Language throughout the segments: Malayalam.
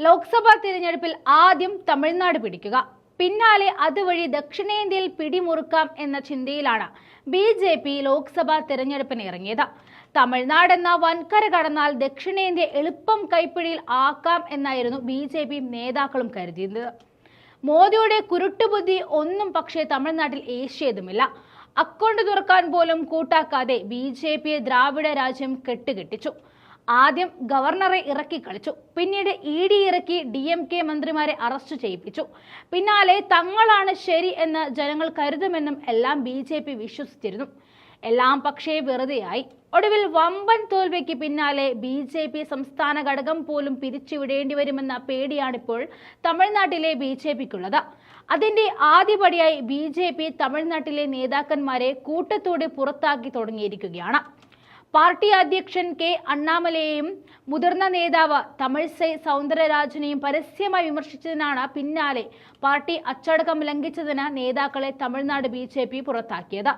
ലോക്സഭാ തിരഞ്ഞെടുപ്പിൽ ആദ്യം തമിഴ്നാട് പിടിക്കുക, പിന്നാലെ അതുവഴി ദക്ഷിണേന്ത്യയിൽ പിടിമുറുക്കാം എന്ന ചിന്തയിലാണ് ബി.ജെ.പി. ലോക്സഭാ തിരഞ്ഞെടുപ്പിന് ഇറങ്ങിയത്. തമിഴ്നാട് എന്ന വൻകര കടന്നാൽ ദക്ഷിണേന്ത്യ എളുപ്പം കൈപ്പിടിയിൽ ആക്കാം എന്നായിരുന്നു ബി.ജെ.പി. നേതാക്കളും കരുതിയത്. മോദിയുടെ കുരുട്ടുബുദ്ധി ഒന്നും പക്ഷേ തമിഴ്നാട്ടിൽ ഏഷ്യതുമില്ല. അക്കൗണ്ട് തുറക്കാൻ പോലും കൂട്ടാക്കാതെ ബി.ജെ.പിയെ ദ്രാവിഡ രാജ്യം കെട്ടുകെട്ടിച്ചു. ആദ്യം ഗവർണറെ ഇറക്കി കളിച്ചു, പിന്നീട് ED ഇറക്കി DMK മന്ത്രിമാരെ അറസ്റ്റ് ചെയ്യിപ്പിച്ചു. പിന്നാലെ തങ്ങളാണ് ശരി എന്ന് ജനങ്ങൾ കരുതുമെന്നും എല്ലാം ബി.ജെ.പി. വിശ്വസിച്ചിരുന്നു. എല്ലാം പക്ഷേ വെറുതെയായി. ഒടുവിൽ വമ്പൻ തോൽവിക്ക് പിന്നാലെ ബി.ജെ.പി. സംസ്ഥാന ഘടകം പോലും പിരിച്ചുവിടേണ്ടി വരുമെന്ന പേടിയാണിപ്പോൾ തമിഴ്നാട്ടിലെ ബി.ജെ.പിക്കുള്ളത്. അതിന്റെ ആദ്യപടിയായി ബി.ജെ.പി. തമിഴ്നാട്ടിലെ നേതാക്കന്മാരെ കൂട്ടത്തോടെ പുറത്താക്കി തുടങ്ങിയിരിക്കുകയാണ്. പാർട്ടി അധ്യക്ഷൻ K. അണ്ണാമലയെയും മുതിർന്ന നേതാവ് തമിഴ്സൈ സൗന്ദരരാജനെയും പരസ്യമായി വിമർശിച്ചതിനാണ് പിന്നാലെ പാർട്ടി അച്ചടക്കം ലംഘിച്ചതിന് നേതാക്കളെ തമിഴ്നാട് ബി.ജെ.പി. പുറത്താക്കിയത്.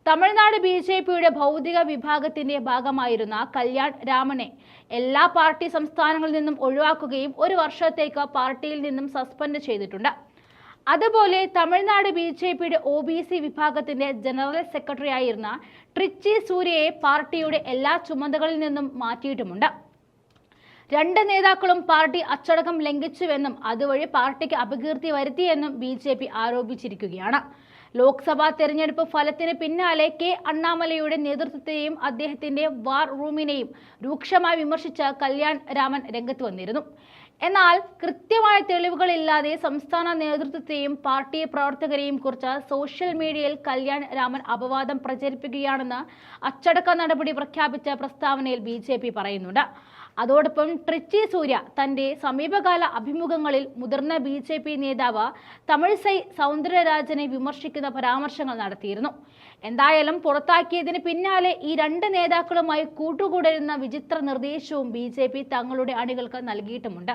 തമിഴ്നാട് ബി.ജെ.പിയുടെ ഭൗതിക വിഭാഗത്തിന്റെ ഭാഗമായിരുന്ന കല്യാൺ രാമനെ എല്ലാ പാർട്ടി സംസ്ഥാനങ്ങളിൽ നിന്നും ഒഴിവാക്കുകയും 1 വർഷത്തേക്ക് പാർട്ടിയിൽ നിന്നും സസ്പെൻഡ് ചെയ്തിട്ടുണ്ട്. അതുപോലെ തമിഴ്നാട് ബി.ജെ.പിയുടെ OBC വിഭാഗത്തിന്റെ ജനറൽ സെക്രട്ടറി ആയിരുന്ന ട്രിച്ചി സൂര്യയെ പാർട്ടിയുടെ എല്ലാ ചുമതലകളിൽ നിന്നും മാറ്റിയിട്ടുമുണ്ട്. 2 നേതാക്കളും പാർട്ടി അച്ചടക്കം ലംഘിച്ചുവെന്നും അതുവഴി പാർട്ടിക്ക് അപകീർത്തി വരുത്തിയെന്നും ബി.ജെ.പി. ആരോപിച്ചിരിക്കുകയാണ്. ലോക്സഭാ തെരഞ്ഞെടുപ്പ് ഫലത്തിന് പിന്നാലെ K. അണ്ണാമലയുടെ നേതൃത്വത്തെയും അദ്ദേഹത്തിന്റെ വാർ റൂമിനെയും രൂക്ഷമായി വിമർശിച്ച കല്യാൺ രാമൻ രംഗത്ത് വന്നിരുന്നു. എന്നാൽ കൃത്യമായ തെളിവുകളില്ലാതെ സംസ്ഥാന നേതൃത്വത്തെയും പാർട്ടി പ്രവർത്തകരെയും കുറിച്ച് സോഷ്യൽ മീഡിയയിൽ കല്യാൺ രാമൻ അപവാദം പ്രചരിപ്പിക്കുകയാണെന്ന് അച്ചടക്ക നടപടി പ്രഖ്യാപിച്ച പ്രസ്താവനയിൽ ബി.ജെ.പി. പറയുന്നുണ്ട്. അതോടൊപ്പം ട്രിച്ചി സൂര്യ തന്റെ സമീപകാല അഭിമുഖങ്ങളിൽ മുതിർന്ന ബി.ജെ.പി. നേതാവ് തമിഴ്സൈ സൗന്ദരരാജനെ വിമർശിക്കുന്ന പരാമർശങ്ങൾ നടത്തിയിരുന്നു. എന്തായാലും പുറത്താക്കിയതിന് പിന്നാലെ ഈ 2 നേതാക്കളുമായി കൂട്ടുകൂടരുന്ന വിചിത്ര നിർദ്ദേശവും ബി.ജെ.പി. തങ്ങളുടെ അണികൾക്ക് നൽകിയിട്ടുമുണ്ട്.